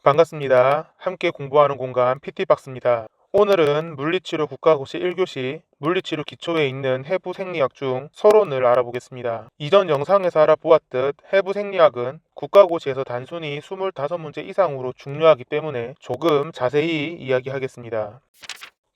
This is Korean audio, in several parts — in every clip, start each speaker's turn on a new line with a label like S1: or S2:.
S1: 반갑습니다. 함께 공부하는 공간 PT박스입니다. 오늘은 물리치료 국가고시 1교시 물리치료 기초에 있는 해부 생리학 중 서론을 알아보겠습니다. 이전 영상에서 알아보았듯 해부 생리학은 국가고시에서 단순히 25문제 이상으로 중요하기 때문에 조금 자세히 이야기하겠습니다.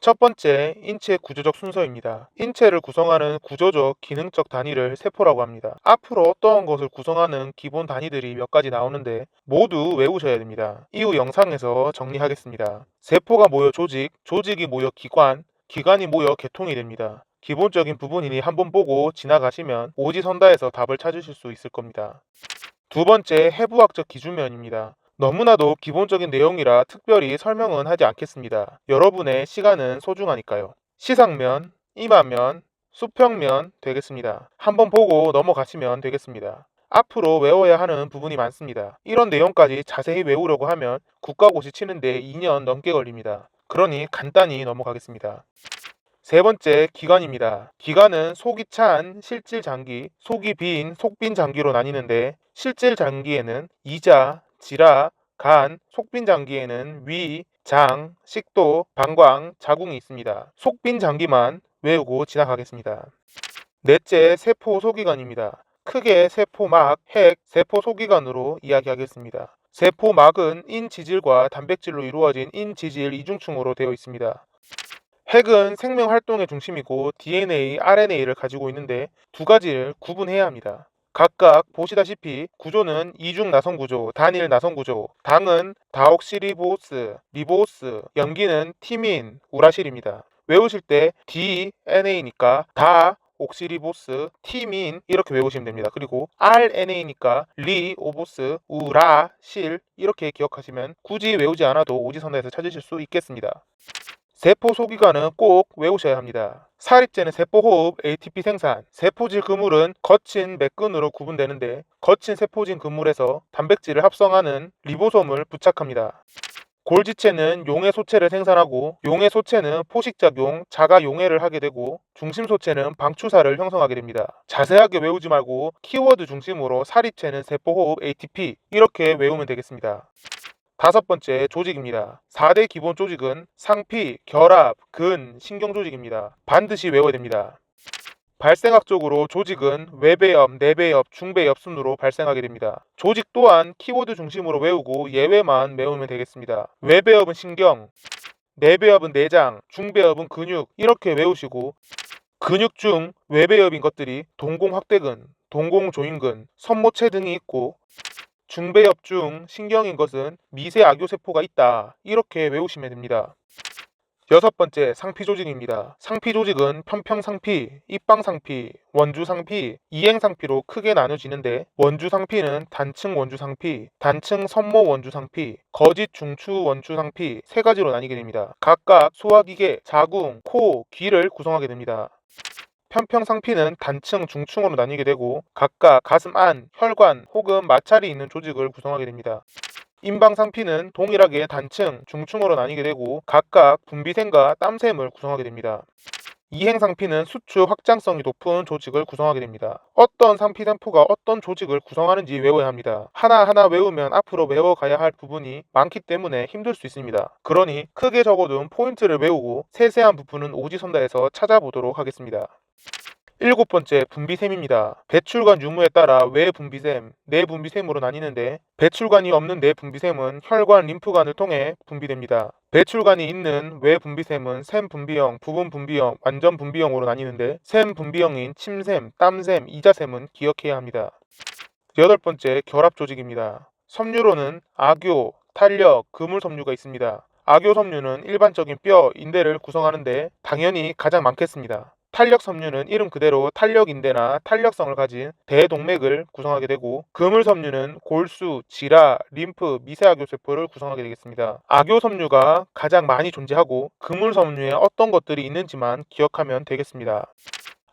S1: 첫 번째, 인체 구조적 순서입니다. 인체를 구성하는 구조적, 기능적 단위를 세포라고 합니다. 앞으로 어떠한 것을 구성하는 기본 단위들이 몇 가지 나오는데 모두 외우셔야 됩니다. 이후 영상에서 정리하겠습니다. 세포가 모여 조직, 조직이 모여 기관, 기관이 모여 계통이 됩니다. 기본적인 부분이니 한번 보고 지나가시면 오지선다에서 답을 찾으실 수 있을 겁니다. 두 번째, 해부학적 기준면입니다. 너무나도 기본적인 내용이라 특별히 설명은 하지 않겠습니다. 여러분의 시간은 소중하니까요. 시상면, 임하면, 수평면 되겠습니다. 한번 보고 넘어가시면 되겠습니다. 앞으로 외워야 하는 부분이 많습니다. 이런 내용까지 자세히 외우려고 하면 국가고시 치는데 2년 넘게 걸립니다. 그러니 간단히 넘어가겠습니다. 세 번째, 기관입니다. 기관은 속이 찬 실질 장기, 속이 빈 속빈 장기로 나뉘는데 실질 장기에는 이자, 지라, 간, 속빈 장기에는 위, 장, 식도, 방광, 자궁이 있습니다. 속빈 장기만 외우고 지나가겠습니다. 넷째, 세포 소기관입니다. 크게 세포막, 핵, 세포 소기관으로 이야기하겠습니다. 세포막은 인지질과 단백질로 이루어진 인지질 이중층으로 되어 있습니다. 핵은 생명 활동의 중심이고 DNA, RNA를 가지고 있는데 두 가지를 구분해야 합니다. 각각 보시다시피 구조는 이중 나선 구조, 단일 나선 구조, 당은 다옥시리보스, 리보스, 염기는 티민, 우라실입니다. 외우실 때 DNA니까 다 옥시리보스, 티민 이렇게 외우시면 됩니다. 그리고 RNA니까 리오보스, 우라실 이렇게 기억하시면 굳이 외우지 않아도 오지선다에서 찾으실 수 있겠습니다. 세포 소기관은 꼭 외우셔야 합니다. 사립제는 세포호흡, ATP 생산, 세포질 그물은 거친 맥근으로 구분되는데 거친 세포진 그물에서 단백질을 합성하는 리보솜을 부착합니다. 골지체는 용해 소체를 생산하고 용해 소체는 포식작용, 자가 용해를 하게 되고 중심 소체는 방추사를 형성하게 됩니다. 자세하게 외우지 말고 키워드 중심으로 사립체는 세포호흡, ATP 이렇게 외우면 되겠습니다. 다섯 번째, 조직입니다. 4대 기본 조직은 상피, 결합, 근, 신경조직입니다. 반드시 외워야 됩니다. 발생학적으로 조직은 외배엽, 내배엽, 중배엽 순으로 발생하게 됩니다. 조직 또한 키워드 중심으로 외우고 예외만 외우면 되겠습니다. 외배엽은 신경, 내배엽은 내장, 중배엽은 근육 이렇게 외우시고 근육 중 외배엽인 것들이 동공확대근, 동공조임근, 섬모체 등이 있고 중배엽 중 신경인 것은 미세악교세포가 있다. 이렇게 외우시면 됩니다. 여섯 번째, 상피조직입니다. 상피조직은 편평상피, 입방상피, 원주상피, 이행상피로 크게 나눠지는데 원주상피는 단층 원주상피, 단층 섬모 원주상피, 거짓 중추 원주상피 세 가지로 나뉘게 됩니다. 각각 소화기계, 자궁, 코, 귀를 구성하게 됩니다. 편평상피는 단층, 중층으로 나뉘게 되고 각각 가슴 안, 혈관 혹은 마찰이 있는 조직을 구성하게 됩니다. 임방상피는 동일하게 단층, 중층으로 나뉘게 되고 각각 분비샘과 땀샘을 구성하게 됩니다. 이행상피는 수축 확장성이 높은 조직을 구성하게 됩니다. 어떤 상피세포가 어떤 조직을 구성하는지 외워야 합니다. 하나하나 외우면 앞으로 외워가야 할 부분이 많기 때문에 힘들 수 있습니다. 그러니 크게 적어둔 포인트를 외우고 세세한 부분은 오지선다에서 찾아보도록 하겠습니다. 일곱 번째, 분비샘입니다. 배출관 유무에 따라 외분비샘, 내분비샘으로 나뉘는데 배출관이 없는 내분비샘은 혈관, 림프관을 통해 분비됩니다. 배출관이 있는 외분비샘은 샘분비형, 부분분비형, 완전분비형으로 나뉘는데 샘분비형인 침샘, 땀샘, 이자샘은 기억해야 합니다. 여덟 번째, 결합조직입니다. 섬유로는 악교, 탄력, 그물섬유가 있습니다. 악교 섬유는 일반적인 뼈, 인대를 구성하는데 당연히 가장 많겠습니다. 탄력 섬유는 이름 그대로 탄력인대나 탄력성을 가진 대동맥을 구성하게 되고 그물 섬유는 골수, 지라, 림프, 미세악교세포를 구성하게 되겠습니다. 악교 섬유가 가장 많이 존재하고 그물 섬유에 어떤 것들이 있는지만 기억하면 되겠습니다.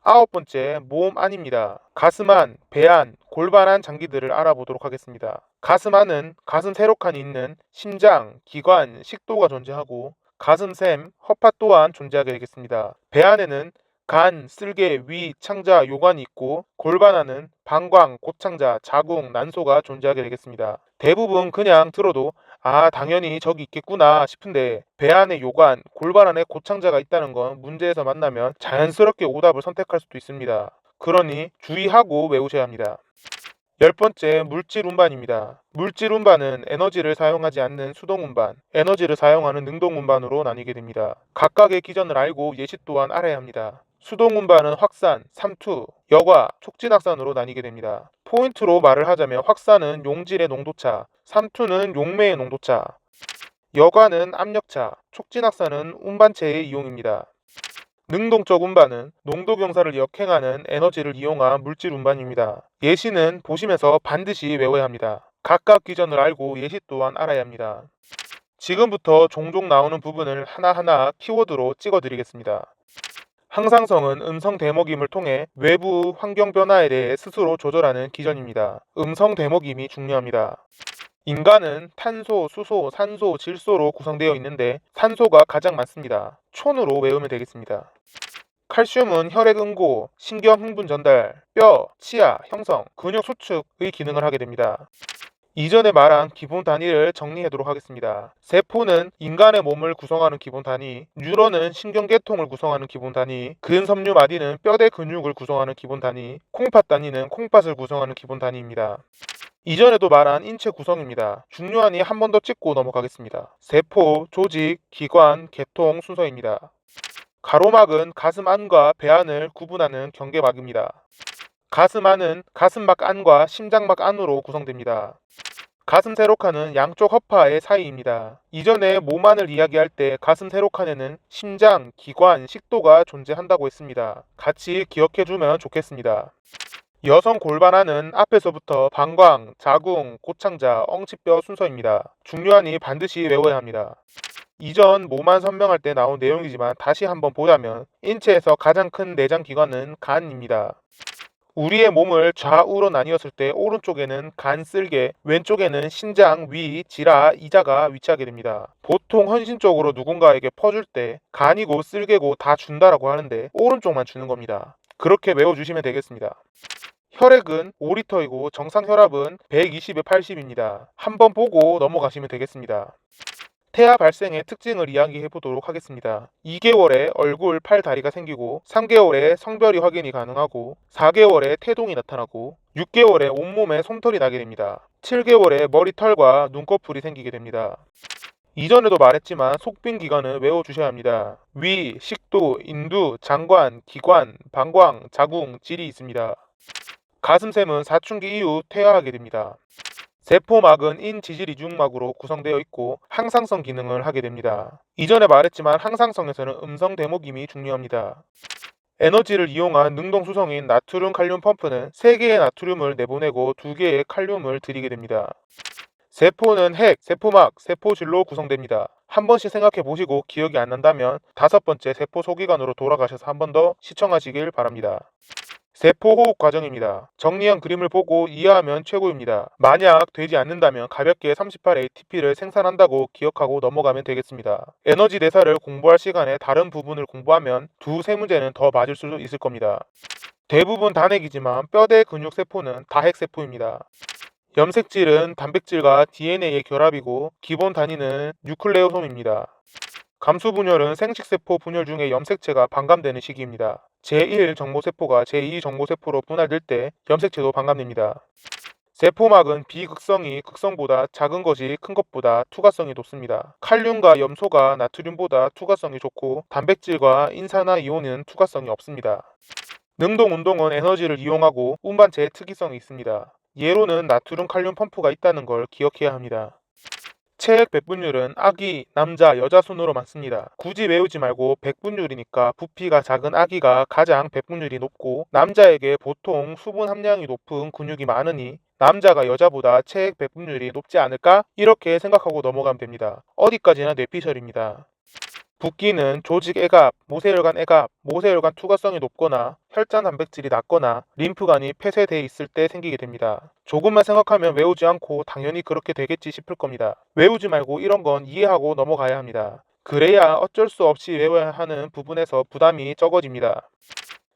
S1: 아홉 번째, 모음 안입니다. 가슴 안, 배 안, 골반 안 장기들을 알아보도록 하겠습니다. 가슴 안은 가슴 세로칸이 있는 심장, 기관, 식도가 존재하고 가슴샘, 허파 또한 존재하게 되겠습니다. 배 안에는 간, 쓸개, 위, 창자, 요관이 있고 골반 안은 방광, 고창자, 자궁, 난소가 존재하게 되겠습니다. 대부분 그냥 들어도 아, 당연히 저기 있겠구나 싶은데 배 안에 요관, 골반 안에 고창자가 있다는 건 문제에서 만나면 자연스럽게 오답을 선택할 수도 있습니다. 그러니 주의하고 외우셔야 합니다. 10번째, 물질 운반입니다. 물질 운반은 에너지를 사용하지 않는 수동 운반, 에너지를 사용하는 능동 운반으로 나뉘게 됩니다. 각각의 기전을 알고 예시 또한 알아야 합니다. 수동 운반은 확산, 삼투, 여과, 촉진확산으로 나뉘게 됩니다. 포인트로 말을 하자면 확산은 용질의 농도차, 삼투는 용매의 농도차, 여과는 압력차, 촉진확산은 운반체의 이용입니다. 능동적 운반은 농도 경사를 역행하는 에너지를 이용한 물질 운반입니다. 예시는 보시면서 반드시 외워야 합니다. 각각 기전을 알고 예시 또한 알아야 합니다. 지금부터 종종 나오는 부분을 하나하나 키워드로 찍어드리겠습니다. 항상성은 음성 대목임을 통해 외부 환경 변화에 대해 스스로 조절하는 기전입니다. 음성 대목임이 중요합니다. 인간은 탄소, 수소, 산소, 질소로 구성되어 있는데 산소가 가장 많습니다. 촌으로 외우면 되겠습니다. 칼슘은 혈액 응고, 신경 흥분 전달, 뼈, 치아, 형성, 근육 수축의 기능을 하게 됩니다. 이전에 말한 기본 단위를 정리하도록 하겠습니다. 세포는 인간의 몸을 구성하는 기본 단위, 뉴런은 신경계통을 구성하는 기본 단위, 근섬유 마디는 뼈대 근육을 구성하는 기본 단위, 콩팥 단위는 콩팥을 구성하는 기본 단위입니다. 이전에도 말한 인체 구성입니다. 중요하니 한 번 더 찍고 넘어가겠습니다. 세포, 조직, 기관, 계통 순서입니다. 가로막은 가슴 안과 배 안을 구분하는 경계막입니다. 가슴 안은 가슴막 안과 심장막 안으로 구성됩니다. 가슴 세로칸은 양쪽 허파의 사이입니다. 이전에 몸 안을 이야기할 때 가슴 세로칸에는 심장, 기관, 식도가 존재한다고 했습니다. 같이 기억해주면 좋겠습니다. 여성 골반 안은 앞에서부터 방광, 자궁, 고창자, 엉치뼈 순서입니다. 중요하니 반드시 외워야 합니다. 이전 몸안 설명할 때 나온 내용이지만 다시 한번 보자면 인체에서 가장 큰 내장 기관은 간입니다. 우리의 몸을 좌우로 나뉘었을 때 오른쪽에는 간 쓸개, 왼쪽에는 신장, 위, 지라, 이자가 위치하게 됩니다. 보통 헌신적으로 누군가에게 퍼줄 때 간이고 쓸개고 다 준다라고 하는데 오른쪽만 주는 겁니다. 그렇게 외워주시면 되겠습니다. 혈액은 5리터이고 정상 혈압은 120에 80입니다. 한번 보고 넘어가시면 되겠습니다. 태아 발생의 특징을 이야기해 보도록 하겠습니다. 2개월에 얼굴, 팔, 다리가 생기고 3개월에 성별이 확인이 가능하고 4개월에 태동이 나타나고 6개월에 온몸에 솜털이 나게 됩니다. 7개월에 머리, 털과 눈꺼풀이 생기게 됩니다. 이전에도 말했지만 속빈 기관은 외워주셔야 합니다. 위, 식도, 인두, 장관, 기관, 방광, 자궁, 질이 있습니다. 가슴샘은 사춘기 이후 퇴화하게 됩니다. 세포막은 인지질이중막으로 구성되어 있고 항상성 기능을 하게 됩니다. 이전에 말했지만 항상성에서는 음성 대목임이 중요합니다. 에너지를 이용한 능동수성인 나트륨 칼륨 펌프는 3개의 나트륨을 내보내고 2개의 칼륨을 들이게 됩니다. 세포는 핵, 세포막, 세포질로 구성됩니다. 한 번씩 생각해 보시고 기억이 안 난다면 5번째 세포 소기관으로 돌아가셔서 한 번 더 시청하시길 바랍니다. 세포호흡 과정입니다. 정리한 그림을 보고 이해하면 최고입니다. 만약 되지 않는다면 가볍게 38ATP를 생산한다고 기억하고 넘어가면 되겠습니다. 에너지 대사를 공부할 시간에 다른 부분을 공부하면 두세 문제는 더 맞을 수도 있을 겁니다. 대부분 단핵이지만 뼈대 근육 세포는 다핵세포입니다. 염색질은 단백질과 DNA의 결합이고 기본 단위는 뉴클레오솜입니다. 감수분열은 생식세포 분열 중에 염색체가 반감되는 시기입니다. 제1 정보세포가 제2 정보세포로 분할될 때 염색체도 반감됩니다. 세포막은 비극성이 극성보다 작은 것이 큰 것보다 투과성이 높습니다. 칼륨과 염소가 나트륨보다 투과성이 좋고 단백질과 인산화이온은 투과성이 없습니다. 능동운동은 에너지를 이용하고 운반체의 특이성이 있습니다. 예로는 나트륨 칼륨 펌프가 있다는 걸 기억해야 합니다. 체액 배분율은 아기, 남자, 여자 순으로 많습니다. 굳이 외우지 말고 백분율이니까 부피가 작은 아기가 가장 배분율이 높고 남자에게 보통 수분 함량이 높은 근육이 많으니 남자가 여자보다 체액 배분율이 높지 않을까? 이렇게 생각하고 넘어가면 됩니다. 어디까지나 뇌피셜입니다. 붓기는 조직 애갑, 모세혈관 애갑, 모세혈관 투과성이 높거나 혈장 단백질이 낮거나 림프관이 폐쇄되어 있을 때 생기게 됩니다. 조금만 생각하면 외우지 않고 당연히 그렇게 되겠지 싶을 겁니다. 외우지 말고 이런 건 이해하고 넘어가야 합니다. 그래야 어쩔 수 없이 외워야 하는 부분에서 부담이 적어집니다.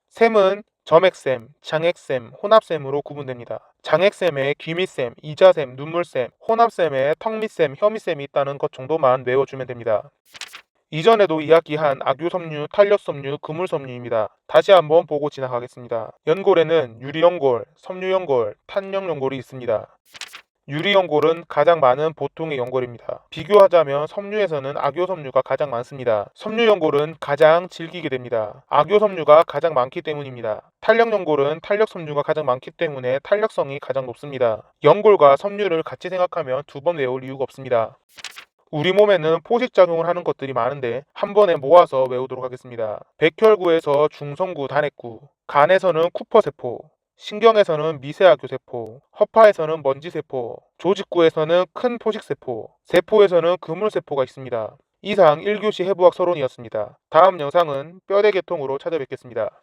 S1: 셈은 점액셈, 장액셈, 혼합셈으로 구분됩니다. 장액샘에 귀밑샘, 이자샘, 눈물샘, 혼합샘에 턱밑샘, 혀밑샘이 있다는 것 정도만 외워주면 됩니다. 이전에도 이야기한 악유섬유, 탄력섬유, 그물섬유입니다. 다시 한번 보고 지나가겠습니다. 연골에는 유리연골, 섬유연골, 탄력연골이 있습니다. 유리연골은 가장 많은 보통의 연골입니다. 비교하자면 섬유에서는 악요섬유가 가장 많습니다. 섬유연골은 가장 질기게 됩니다. 악요섬유가 가장 많기 때문입니다. 탄력연골은 탄력섬유가 가장 많기 때문에 탄력성이 가장 높습니다. 연골과 섬유를 같이 생각하면 두 번 외울 이유가 없습니다. 우리 몸에는 포식작용을 하는 것들이 많은데 한 번에 모아서 외우도록 하겠습니다. 백혈구에서 중성구, 단핵구, 간에서는 쿠퍼세포, 신경에서는 미세악교세포, 허파에서는 먼지세포, 조직구에서는 큰 포식세포, 세포에서는 그물세포가 있습니다. 이상 1교시 해부학 서론이었습니다. 다음 영상은 뼈대 계통으로 찾아뵙겠습니다.